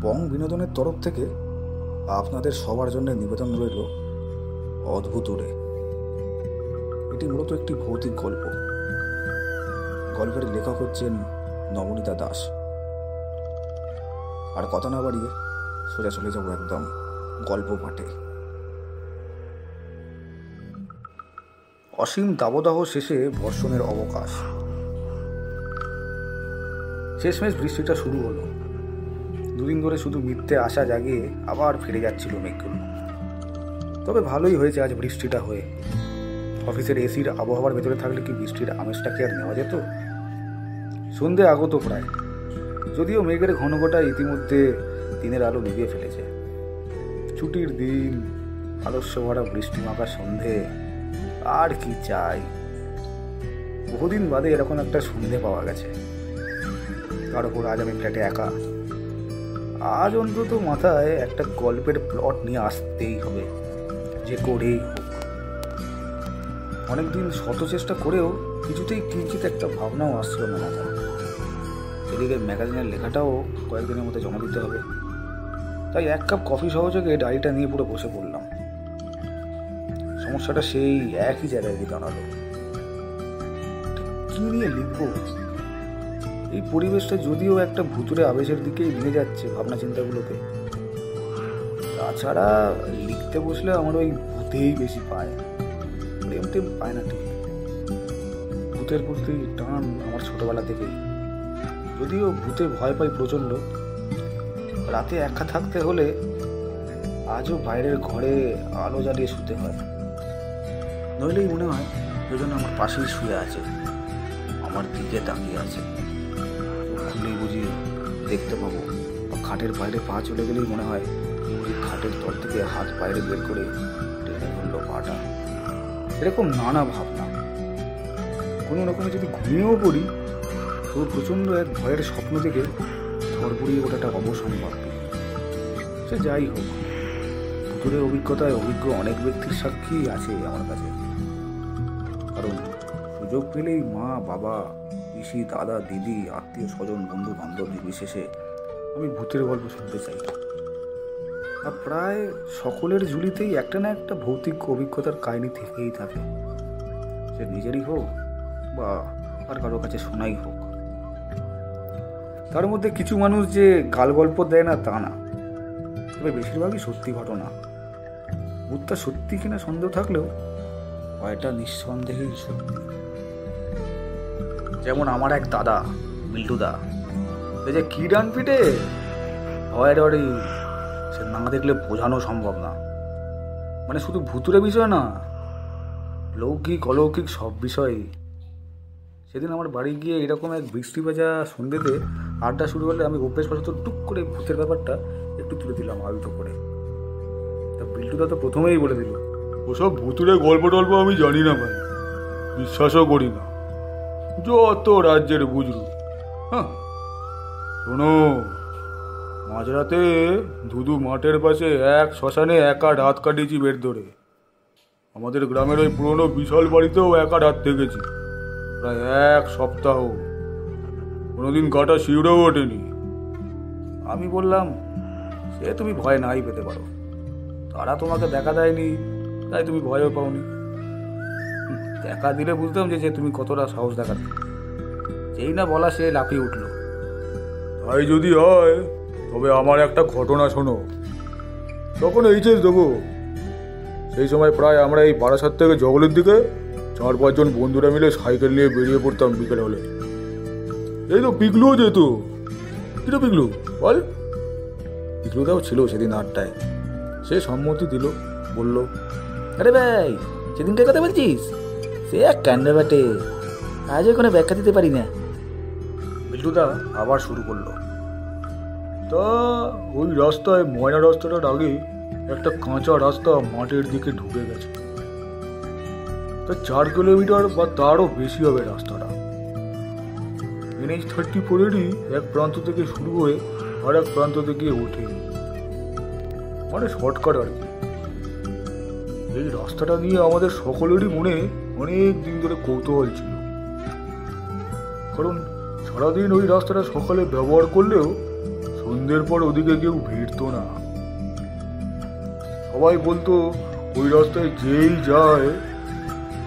বং বিনোদনের তরফ থেকে আপনাদের সবার জন্য নিবেদন রইল অদ্ভুত উড়ে। এটি মূলত একটি ভৌতিক গল্প। গল্পের লেখক হচ্ছেন নবনীতা দাস। আর কথা না বাড়িয়ে সোজা চলে যাব একদম গল্প পাঠে। অসীম দাবদাহ শেষে বর্ষণের অবকাশ। শেষমেশ বৃষ্টিটা শুরু হলো। দুদিন ধরে শুধু মিথ্যে আশা জাগিয়ে আবার ফিরে যাচ্ছিল মেঘগুলো। তবে ভালোই হয়েছে আজ বৃষ্টিটা হয়ে। অফিসের এসির আবহাওয়ার ভেতরে থাকলে কি বৃষ্টির আমেজটাকে আর নেওয়া যেত? সন্ধে আগত প্রায়, যদিও মেঘের ঘনঘটা ইতিমধ্যে দিনের আলো নিভিয়ে ফেলেছে। ছুটির দিন, আলস্য ভরা বৃষ্টি মাখা সন্ধে, আর কি চাই? বহুদিন বাদে এরকম একটা সন্ধে পাওয়া গেছে। তার উপর আজ আমি ফ্ল্যাটে একা। আজ অন্তত মাথায় একটা গল্পের প্লট নিয়ে আসতেই হবে, যে করেই হোক। অনেকদিন শত চেষ্টা করেও কিছুতেই কিঞ্চিত একটা ভাবনাও আসছিল না মাথায়। এদিকে ম্যাগাজিনের লেখাটাও কয়েকদিনের মধ্যে জমা দিতে হবে। তাই এক কাপ কফি সহযোগে ডায়েরিটা নিয়ে পুরো বসে পড়লাম। সমস্যাটা সেই একই জায়গায় গিয়ে দাঁড়ালো। কি নিয়ে লিখবো? এই পরিবেশটা যদিও একটা ভুতুরে আবেশের দিকেই নিয়ে যাচ্ছে ভাবনা চিন্তাগুলোকে। তাছাড়া লিখতে বসলে আমার ওই ভূতেই বেশি পায়, প্রেম টেম পায় না ঠিক। ভূতের প্রতি টান আমার ছোটবেলা থেকেই। যদিও ভূতে ভয় পাই প্রচণ্ড। রাতে একা থাকতে হলে আজও বাইরের ঘরে আলো জ্বালিয়ে শুতে হয়। নইলেই মনে হয় দুজন আমার পাশেই শুয়ে আছে, আমার দিকে তাকিয়ে আছে। খুলেই বুঝি দেখতে পাবো। খাটের বাইরে পা চলে গেলেই মনে হয় খাটের তল থেকে হাত বাইরে বের করে টেনে ধরলো পাটা। এরকম নানা ভাবনা। কোনো রকমে যদি ঘুমিয়েও পড়ি তো প্রচণ্ড এক ভয়ের স্বপ্ন থেকে ধরপড়িয়ে ওঠাটা অবসম্ভব। সে যাই হোক, ভুতুরের অভিজ্ঞতায় অভিজ্ঞ অনেক ব্যক্তির সাক্ষী আছে আমার কাছে। কারণ সুযোগ পেলেই মা, বাবা, পিসি, দাদা, দিদি, আত্মীয় স্বজন, বন্ধু বান্ধব নির্বিশেষে আমি ভূতের গল্প শুনতে চাই। আর প্রায় সকলের ঝুলিতেই একটা না একটা ভৌতিক অভিজ্ঞতার কাহিনী থেকেই থাকে। সে নিজেরই হোক বা আর কারো কাছে শোনাই হোক। তার মধ্যে কিছু মানুষ যে গাল গল্প দেয় না তা না, তবে বেশিরভাগই সত্যি ঘটনা। ভূতটা সত্যি কিনা সন্দেহ থাকলেও ভয়টা নিঃসন্দেহেই সত্যি। যেমন আমার এক দাদা, বিল্টুদা, সে যে কি ডান পিটে ভয়ের ডরে সে না দেখলে বোঝানো সম্ভব না। মানে শুধু ভুতুরে বিষয় না, লৌকিক অলৌকিক সব বিষয়ই। সেদিন আমার বাড়ি গিয়ে এরকম এক বৃষ্টি ভেজা সন্ধ্যেতে আড্ডা শুরু হলে আমি অভ্যেসবশত টুক করে ভূতের ব্যাপারটা একটু তুলে দিলাম আলতো করে। তা বিল্টুদা তো প্রথমেই বলে দিল, ওসব ভুতুরে গল্প টল্প আমি জানি না ভাই, বিশ্বাসও করি না, যত রাজ্যের বুঝলু। হ্যাঁ শোনো, মাঝরাতে ধুধু মাঠের পাশে এক শ্মশানে একা রাত কাটিয়েছি বের ধরে। আমাদের গ্রামের ওই পুরনো বিশাল বাড়িতেও একা রাত থেকেছি প্রায় এক সপ্তাহ। কোনোদিন কাটা শিউরেও ওঠেনি। আমি বললাম, সে তুমি ভয় নাই পেতে পারো, তারা তোমাকে দেখা দেয়নি তাই তুমি ভয়ও পাওনি। দেখা দিলে বুঝতাম যে তুমি কতটা সাহস দেখাতে। যেই না বলা সে লাফিয়ে উঠল। তাই যদি হয় তবে আমার একটা ঘটনা শোনো। তখন এইচএস দেবো। সেই সময় প্রায় আমরা এই বারাসাত থেকে জঙ্গলের দিকে 4-5 জন বন্ধুরা মিলে সাইকেল নিয়ে বেরিয়ে পড়তাম বিকেল হলে। এই তো পিকলুও যেত। কিটা পিকলু বল? পিকলুদাও ছিল সেদিন আড্ডায়। সে সম্মতি দিল, বলল, আরে ভাই সেদিনকার কথা বলছিস? সে এক কাণ্ড বাটে, আজও কোনো ব্যাখ্যা দিতে পারি না। বিল্টুদা আবার শুরু করলো, তা ওই রাস্তায় ময়না রাস্তাটার আগে একটা কাঁচা রাস্তা মাঠের দিকে ঢুকে গেছে। তা 4 কিলোমিটার বা তারও বেশি হবে রাস্তাটা। NH-34-এরই এক প্রান্ত থেকে শুরু হয়ে আর এক প্রান্ত থেকে ওঠে, মানে শর্টকাট আর কি। এই রাস্তাটা নিয়ে আমাদের সকলেরই মনে অনেক দিন ধরে কৌতূহল ছিল। কারণ সারাদিন ওই রাস্তাটা সকালে ব্যবহার করলেও সন্ধ্যের পর ওদিকে কেউ ভিড়তো না। সবাই বলতো ওই রাস্তায় যেই যায়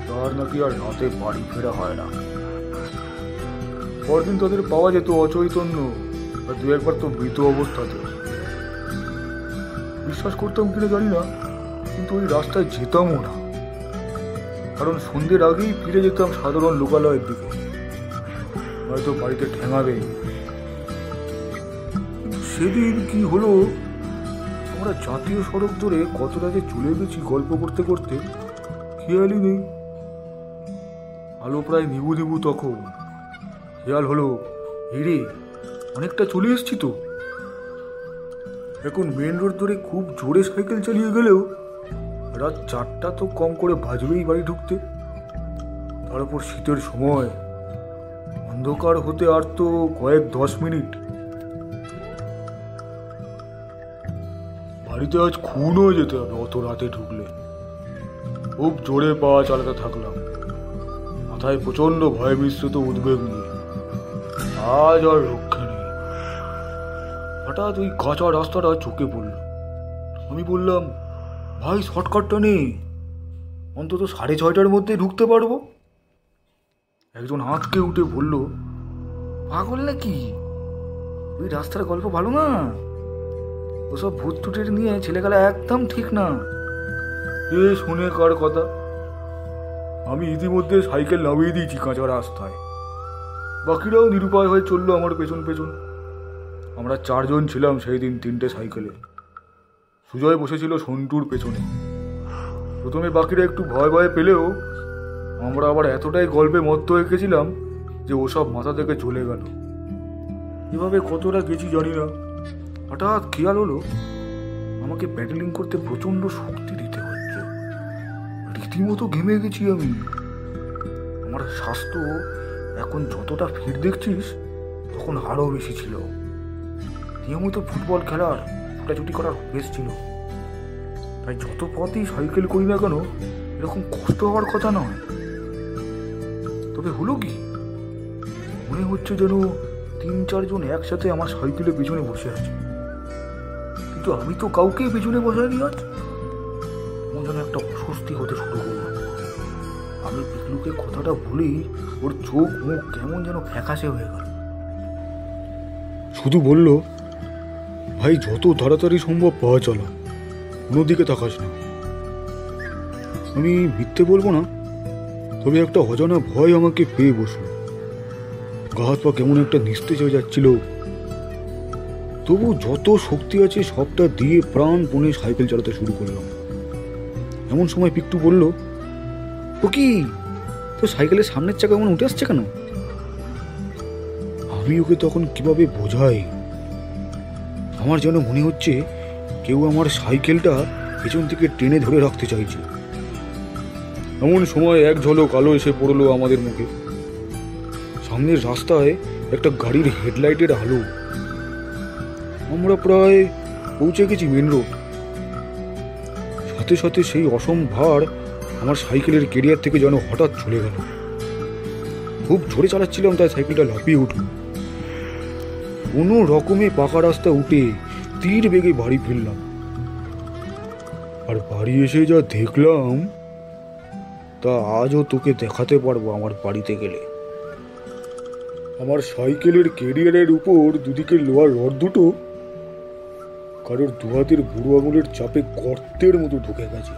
তার নাকি আর রাতে বাড়ি ফেরা হয় না। পরদিন তাদের পাওয়া যেত অচৈতন্য, আর দু একবার তো মৃত অবস্থাতে। বিশ্বাস করতাম কিনা জানি না, কিন্তু ওই রাস্তায় যেতামও না, কারণ সন্ধ্যের আগেই ফিরে যেতাম সাধারণ লোকালয়ের দিকে, হয়তো বাড়িতে ঠেঙাবে। সেদিন কি হলো, আমরা জাতীয় সড়ক ধরে কতটা যে চলে গেছি গল্প করতে করতে খেয়ালই নেই। আলো প্রায় নিবু নিবু তখন। খেয়াল হলো, হিরে অনেকটা চলে এসছি তো। এখন মেন রোড ধরে খুব জোরে সাইকেল চালিয়ে গেলেও রাত 4টা তো কম করে বাজবেই বাড়ি ঢুকতে। তার উপর শীতের সময়, অন্ধকার হতে আর তো কয়েক 10 মিনিট। বাড়িতে আজ খুন হয়ে যেতে হবে অত রাতে ঢুকলে। খুব জোরে পা চালাতে থাকলাম, মাথায় প্রচন্ড ভয় মিশ্রিত উদ্বেগ নিয়ে। আজ আর রক্ষে নেই। হঠাৎ ওই কাঁচা রাস্তাটা চোখে পড়ল। আমি বললাম, ভাই শর্টকাটটা নেই, অন্তত 6:30টার মধ্যে ঢুকতে পারবো। একজন আঁতকে উঠে বলল, পাগল নাকি, ওই রাস্তার গল্প ভালো না, ওসব ভূত টুটের নিয়ে ছেলেগুলা একদম ঠিক না। এ শুনে কার কথা? আমি ইতিমধ্যে সাইকেল নামিয়ে দিয়েছি কাঁচা রাস্তায়। বাকিরাও নিরুপায় হয়ে চললো আমার পেছন পেছন। আমরা 4 জন ছিলাম সেই দিন 3টে সাইকেলে। সুজয় বসেছিল সন্টুর পেছনে। প্রথমে বাকিরা একটু ভয় ভয় পেলেও আমরা আবার এতটাই গল্পে মত্ত হয়ে গেছিলাম যে ওসব মাথা থেকে চলে গেল। এভাবে কতটা গেছি জানি না। হঠাৎ খেয়াল হলো, আমাকে প্যাডেলিং করতে প্রচন্ড শক্তি দিতে হচ্ছে। রীতিমতো ঘেমে গেছি আমি। আমার স্বাস্থ্য এখন যতটা ফিট দেখছিস, তখন আরও বেশি ছিল। নিয়মিত ফুটবল খেলার, ছোটাছুটি করার অভ্যেস ছিল, তাই যত পথই সাইকেল করি না কেন এরকম কষ্ট হওয়ার কথা নয়। তবে হলো কি, মনে হচ্ছে যেন 3-4 জন একসাথে আমার সাইকেলের পেছনে বসে আছে, কিন্তু আমি তো কাউকেই পেছনে বসাইনি। আজ আমার যেন একটা অস্বস্তি হতে শুরু করলো। আমি পিকলুকে কথাটা বলি, ওর চোখ মুখ কেমন যেন ফ্যাকাশে হয়ে গেল। শুধু বলল, ভাই যত তাড়াতাড়ি সম্ভব পাওয়া চলো, কোনো দিকে তাকাস না। আমি মিথ্যে বলবো না, তবে একটা অজানা ভয় আমাকে পেয়ে বসলো। গা হাত পা কেমন একটা নিস্তেজ হয়ে যাচ্ছিল। তবু যত শক্তি আছে সবটা দিয়ে প্রাণপণে সাইকেল চালাতে শুরু করলাম। এমন সময় পিকটু বলল, ও কি, তো সাইকেলের সামনের চাকা এমন উঠে আসছে কেন? আমি ওকে তখন কিভাবে বোঝাই, আমার যেন মনে হচ্ছে কেউ আমার সাইকেলটা পেছন থেকে টেনে ধরে রাখতে চাইছে। এমন সময় এক ঝলক আলো এসে পড়লো আমাদের মুখে। সামনের রাস্তায় একটা গাড়ির হেডলাইটের আলো। আমরা প্রায় পৌঁছে গেছি মেন রোড। সাথে সাথে সেই অসম ভার আমার সাইকেলের কেরিয়ার থেকে যেন হঠাৎ চলে গেল। খুব জোরে চালাচ্ছিলাম, তাই সাইকেলটা লাফিয়ে উঠল। কোনো রকমে পাকা রাস্তা উঠে তীর বেগে বাড়ি ফিরলাম। আর বাড়ি এসে যা দেখলাম তা আজও তোকে দেখাতে পারবো আমার বাড়িতে গেলে। আমার সাইকেলের কেরিয়ারের উপর দুদিকে লোহার রড দুটো কারোর দুহাতের বুড়ো আঙুলের চাপে গর্তের মতো ঢুকে গেছে।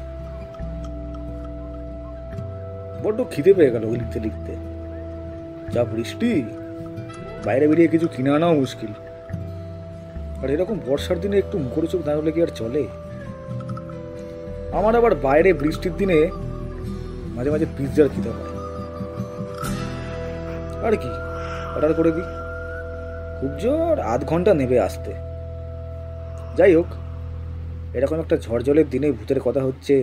বড্ড খিদে পেয়ে গেল লিখতে লিখতে। যা বৃষ্টি, বাইরে বেরিয়ে কিছু কিনে আনাও মুশকিল। আর এরকম বর্ষার দিনে একটু মুখরোচক না হলে কি আর চলে? আমার আবার বাইরে বৃষ্টির দিনে মাঝে মাঝে পিৎজার খিদে হয়। আর কি, অর্ডার করে দিই। খুব জোর আধ ঘন্টা নেবে আসতে। যাই হোক, এরকম একটা ঝড় জলের দিনে ভূতের কথা হচ্ছে,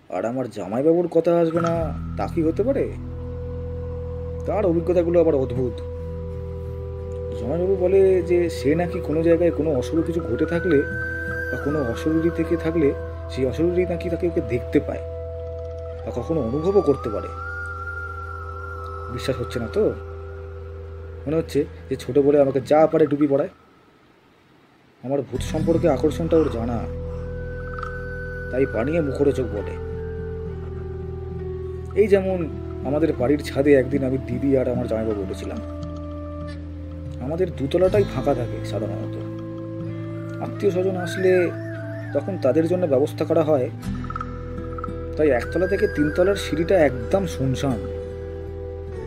আর আমার জামাইবাবুর কথা আসবে না, তা কি হতে পারে? তার অভিজ্ঞতাগুলো আবার অদ্ভুত। জামাইবাবু বলে যে সে নাকি কোনো জায়গায় কোনো অশুভ কিছু ঘটে থাকলে বা কোনো অশরীরী থেকে থাকলে সেই অশরীরী নাকি তাকে ওকে দেখতে পায় বা কখনো অনুভবও করতে পারে। বিশ্বাস হচ্ছে না তো? মনে হচ্ছে যে ছোট বলে আমাকে যা পারে টুপি পড়ায়। আমার ভূত সম্পর্কে আকর্ষণটা ওর জানা, তাই বানিয়ে মুখরোচক বটে। এই যেমন আমাদের বাড়ির ছাদে একদিন আমি দিদি আর আমার জামাইবাবু উঠেছিলাম। আমাদের দুতলাটাই ফাঁকা থাকে সাধারণত, আত্মীয় স্বজন আসলে তখন তাদের জন্য ব্যবস্থা করা হয়, তাই একতলা থেকে তিনতলার সিঁড়িটা একদম শুনশান।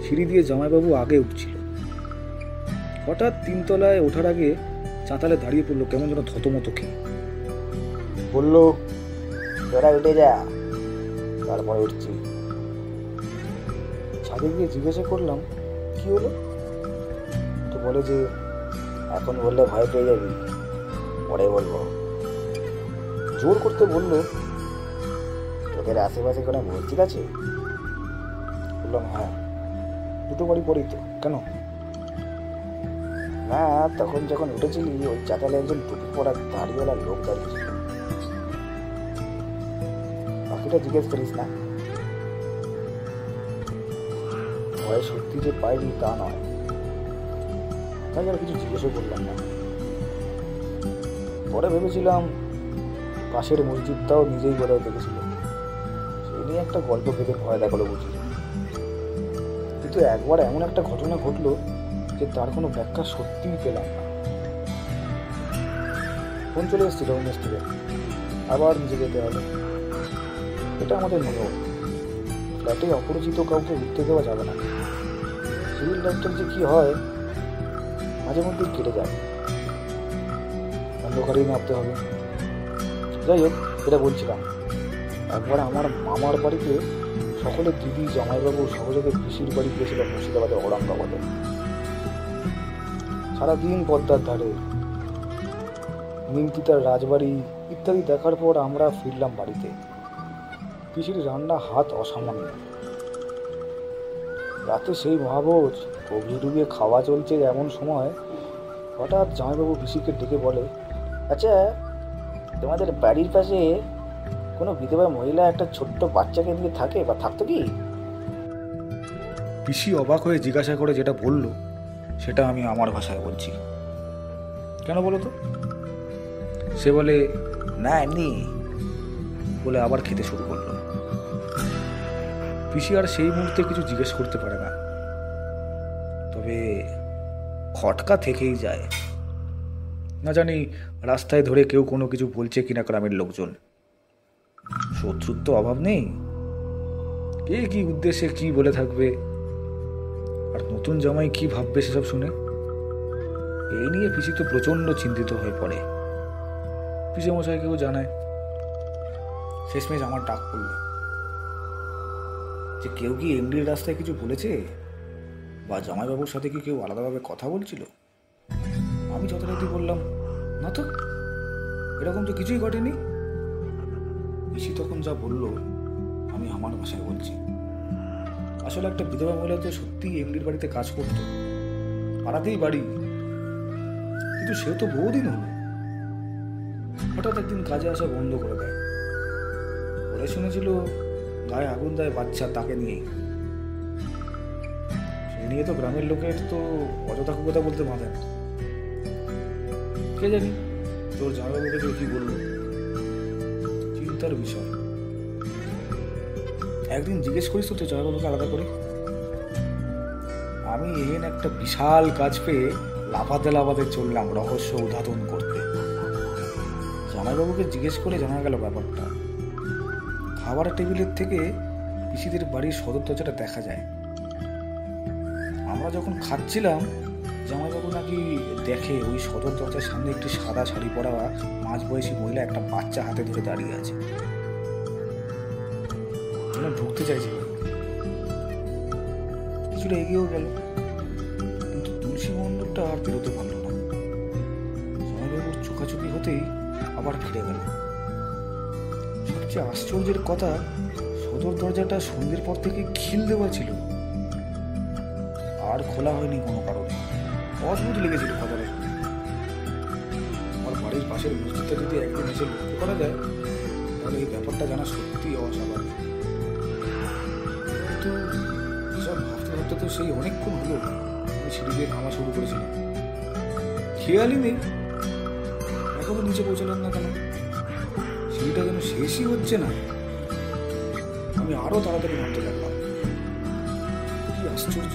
সিঁড়ি দিয়ে জামাইবাবু আগে উঠছিল। হঠাৎ তিনতলায় ওঠার আগে চাতালে দাঁড়িয়ে পড়লো কেমন যেন থতমত খেয়ে। বলল, তোরা উঠে যা, তারপরে উঠছি। ছাদে গিয়ে জিজ্ঞাসা করলাম কি হলো। তো বলে যে এখন বললে ভয় পেয়ে যাবি, পরে বলবো। জোর করতে বললো, তোদের আশেপাশে কোনো মসজিদ আছে? বললাম হ্যাঁ, দুটো বাড়ি পরেই তো, কেন? না, তখন যখন উঠেছিলি ওই চাতালে একজন টুপি পরা দাড়িওয়ালা লোক দাঁড়িয়েছিল। বাকিটা জিজ্ঞেস করিস না। ভয় সত্যি যে পাইনি তা নয়, তাই আর কিছু জিজ্ঞেসও করলাম না। পরে ভেবেছিলাম পাশের মসজিদটাও নিজেই বোধহয় দেখেছিল, সেই নিয়ে একটা গল্প পেতে ভয় দেখালো বুঝি। কিন্তু একবার এমন একটা ঘটনা ঘটলো যে তার কোনো ব্যাখ্যা সত্যিই পেলাম না। ফোন চলে এসেছিল মেস থেকে, আবার নিজে যেতে হবে। এটা আমাদের নিয়ম, ফ্ল্যাটে অপরিচিত কাউকে উঠতে দেওয়া যাবে না। সিভিল লাইফটার যে কি হয় মাঝে মধ্যেই কেটে যায়, অন্ধকারেই নামতে হবে। যাই হোক, এটা বলছিলাম, একবার আমার মামার বাড়িতে সকলে দিদি, জামাইবাবু, সহযোগে পিসির বাড়ি গিয়েছিল মুর্শিদাবাদে, ঔরঙ্গাবাদে। সারাদিন পদ্মার ধারে, নিমতিতার রাজবাড়ি ইত্যাদি দেখার পর আমরা ফিরলাম বাড়িতে। পিসির রান্না হাত অসামান্য। রাতে সেই মহাভোজ, কবজি ডুবিয়ে খাওয়া চলছে এমন সময় হঠাৎ জামাইবাবু পিসিকে ডেকে বলে, আচ্ছা, তোমাদের বাড়ির পাশে কোনো বিধবা মহিলা একটা ছোট্ট বাচ্চাকে নিয়ে থাকে বা থাকতো কি? পিসি অবাক হয়ে জিজ্ঞাসা করে যেটা বলল সেটা আমি আমার ভাষায় বলছি। কেন বলো তো? সে বলে, না এমনি, বলে আবার খেতে শুরু করলো। পিসি আর সেই মুহূর্তে কিছু জিজ্ঞেস করতে পারে না, তবে খটকা থেকেই যায়। না জানি রাস্তায় ধরে কেউ কোনো কিছু বলছে কিনা গ্রামের লোকজন। শত্রুর তো অভাব নেই, কে কি উদ্দেশ্যে কি বলে থাকবে, আর নতুন জামাই কি ভাববে সেসব শুনে। এই নিয়ে পিসি তো প্রচন্ড চিন্তিত হয়ে পড়ে। পিসে মশাইকেও জানায়। শেষমেশ আমার ডাক পড়ল যে কেউ কি এমডির রাস্তায় কিছু বলেছে, বা জামাইবাবুর সাথে কি কেউ আলাদাভাবে কথা বলছিল। আমি যথারীতি বললাম, না তো, এরকম তো কিছুই ঘটেনি। পিসি তখন যা বলল আমি আমার ভাষায় বলছি। আসলে একটা বিধবা মহিলা তো সত্যিই এমডির বাড়িতে কাজ করতো, পাড়াতেই বাড়ি, কিন্তু সে তো বহুদিন হলো। হঠাৎ একদিন কাজে আসা বন্ধ করে দেয়। পরে শুনেছিল গায়ে আগুন দেয় বাচ্চা, তাকে নিয়েই। সে নিয়ে তো গ্রামের লোকের তো অযথা কথা বলতে বাঁধে না। কে জানি তোর জামাইবাবুকে যে কি বললো, চিন্তার বিষয়। একদিন জিজ্ঞেস করিস তো তোর জামাইবাবুকে আলাদা করে। আমি এহেন একটা বিশাল কাজ পেয়ে লাফাতে লাফাতে চললাম রহস্য উদ্ঘাটন করতে। জামাইবাবুকে জিজ্ঞেস করে জানা গেল ব্যাপারটা। খাবার টেবিলের থেকে পিসিদের বাড়ির সদর দরজাটা দেখা যায়। আমরা যখন খাচ্ছিলাম জামাইবাবু নাকি দেখে ওই সদর দরজার সামনে একটি সাদা শাড়ি পরা মাঝবয়সী মহিলা একটা বাচ্চা হাতে ধরে দাঁড়িয়ে আছে, যেন ঢুকতে চাইছে। কিছুটা এগিয়েও গেল, কিন্তু তুলসী মণ্ডপটা আর বেরোতে পারল না। জামাইবাবুর চোখাচোখি হতেই আবার ফিরে গেল। সবচেয়ে আশ্চর্যের কথা, সদর দরজাটা সন্ধ্যের পর থেকে খিল দেওয়া ছিল, আর খোলা হয়নি কোনো কারণে। অদ্ভুত লেগেছিল কথাটা। আমার বাড়ির পাশের মসজিদটা যদি একদিন এসে লক্ষ্য করা যায় তাহলে এই ব্যাপারটা জানা সত্যি অস্বাভাবিক। কিন্তু এসব ভাবতে ভাবতে তো সেই অনেকক্ষণ হলো আমি সিঁড়ি দিয়ে নামা শুরু করেছিলাম। খেয়ালই নেই তবু নিচে পৌঁছালাম না কেন? সিঁড়িটা যেন শেষই হচ্ছে না। আমি আরো তাড়াতাড়ি নামতে লাগলাম। কি আশ্চর্য,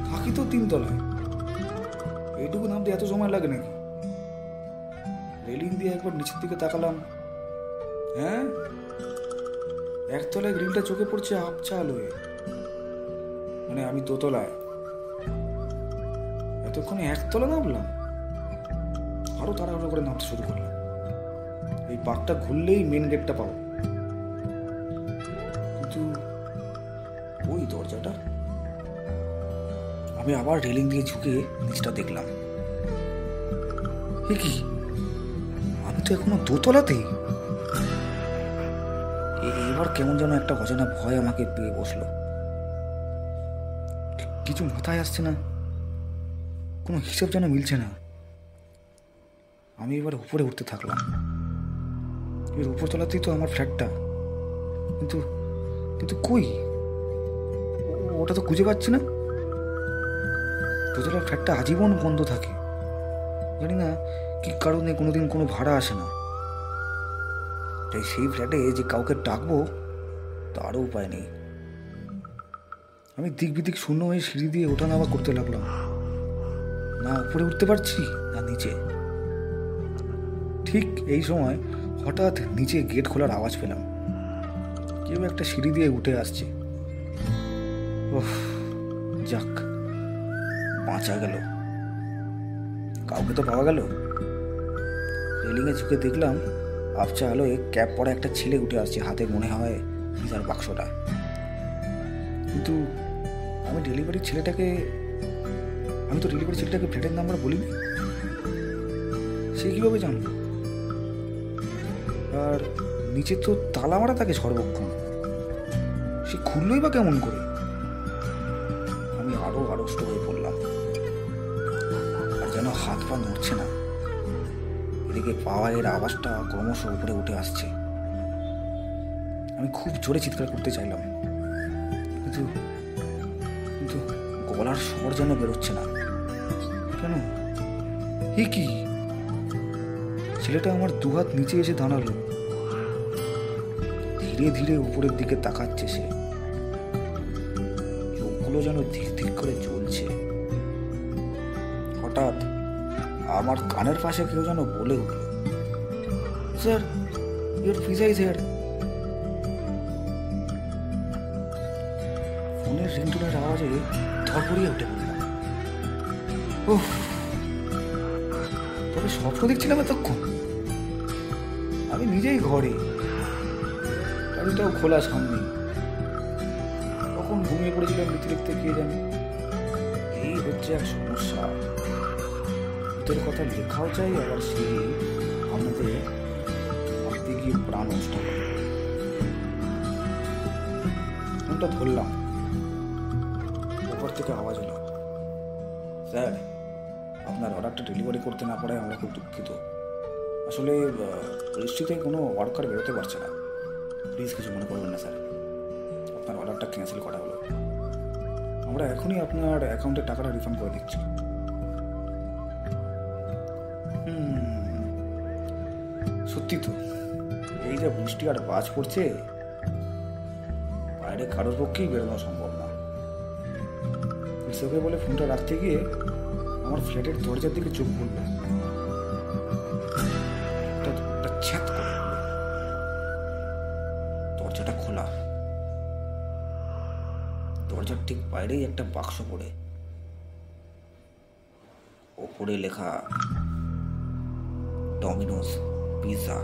থাকি তো 3 তলায়, এইটুকু নামতে এত সময় লাগে নাকি? রেলিং দিয়ে একবার নিচের দিকে তাকালাম। হ্যাঁ, 1 তলায় গ্রিলটা চোখে পড়ছে আবছা আলোয়। মানে আমি দোতলায়। এতক্ষণে 1 তলা নামলাম। আরো তাড়াহুড়ো করে নামতে শুরু করলাম। এই পাকটা ঘুরলেই মেন গেটটা পাবো। কিন্তু ওই দরজাটা, আমি আবার রেলিং দিয়ে ঝুঁকে নিচটা দেখলাম। এ কি, আমি তো এখনো দোতলাতেই। এবার কেমন যেন একটা অজানা ভয় আমাকে পেয়ে বসলো। কিছু মাথায় আসছে না, কোনো হিসাব যেন মিলছে না। আমি এবার উপরে উঠতে থাকলাম। এর উপরতলাতেই তো আমার ফ্ল্যাটটা, কিন্তু কিন্তু কই, ওটা তো খুঁজে পাচ্ছি না। দোতলার ফ্ল্যাটটা আজীবন বন্ধ থাকে, জানি না কি কারণে কোনোদিন কোনো ভাড়া আসে না। তাই সেই ফ্ল্যাটে যে কাউকে ডাকবো তারও উপায় নেই। আমি দিক বিদিক শূন্য হয়ে সিঁড়ি দিয়ে ওঠা নামা করতে লাগলাম। না উপরে উঠতে পারছি না নিচে। ঠিক এই সময় হঠাৎ নিচে গেট খোলার আওয়াজ পেলাম। কেউ একটা সিঁড়ি দিয়ে উঠে আসছে। ওহ, যাক, বাঁচা গেল। কাউকে তো পাওয়া গেল। রেলিংয়ে ঝুঁকে দেখলাম আবছা আলোয় ক্যাপ পরা একটা ছেলে উঠে আসছে, হাতে মনে হয় ভিসার বাক্সটা। কিন্তু আমি তো ডেলিভারি ছেলেটাকে ফ্ল্যাটের নাম্বার বলিনি। সে কিভাবে জানলো? আর নিচে তো তালা মারা থাকে সর্বক্ষণ, সে খুললোই বা কেমন করে? আমি আরো আড়ষ্ট হয়ে পড়লাম। আর যেন হাত পা নড়ছে না। এদিকে পাওয়ার আওয়াজটা ক্রমশ উপরে উঠে আসছে। আমি খুব জোরে চিৎকার করতে চাইলাম, কিন্তু কিন্তু গলার স্বর যেন বেরোচ্ছে না। কেন? এ কি? ছেলেটা আমার দুহাত নিচে এসে দাঁড়ালো। ধীরে ধীরে উপরের দিকে তাকাচ্ছে সে। চোখগুলো যেন ধীর ধীর করে জ্বলছে। হঠাৎ আমার কানের পাশে কেউ যেন বলে উঠল, sir, your pizza is here. ফোনের রিংটোনের আওয়াজে ধরপড়িয়ে উঠে পড়লাম। ওহ, তবে স্বপ্ন দেখছিলাম এতক্ষণ। আমি নিজেই ঘরে, গাড়িটাও খোলা সামনে। কখন ঘুমিয়ে পড়েছিলাম লিখতে লিখতে, কে জানে। এই হচ্ছে এক সমস্যা। ভূতের কথা লেখাও চাই, আবার সেই আমাদের ভাবতে গিয়ে প্রাণ নষ্ট করে। ফোনটা ধরলাম। ওপর থেকে আওয়াজ এলো, স্যার, আপনার অর্ডারটা ডেলিভারি করতে না পারায় আমরা খুব দুঃখিত। আসলে বৃষ্টিতে কোনো ওয়ার্কার বেরোতে পারছে না। প্লিজ কিছু মনে করবেন না স্যার, আপনার অর্ডারটা ক্যান্সেল করা হলো। আমরা এখনই আপনার অ্যাকাউন্টে টাকাটা রিফান্ড করে দিচ্ছি। সত্যি তো, এই যে বৃষ্টি আর বাজ পড়ছে, বাইরে কারোর পক্ষেই বেরোনো সম্ভব না। ওকে বলে ফোনটা রাখতে গিয়ে আমার ফ্ল্যাটের দরজার দিকে চোখ পড়লো। দরজাটা খোলা। দরজার ঠিক বাইরেই একটা বাক্স পড়ে, ওপরে লেখা ডমিনোস পিৎজা।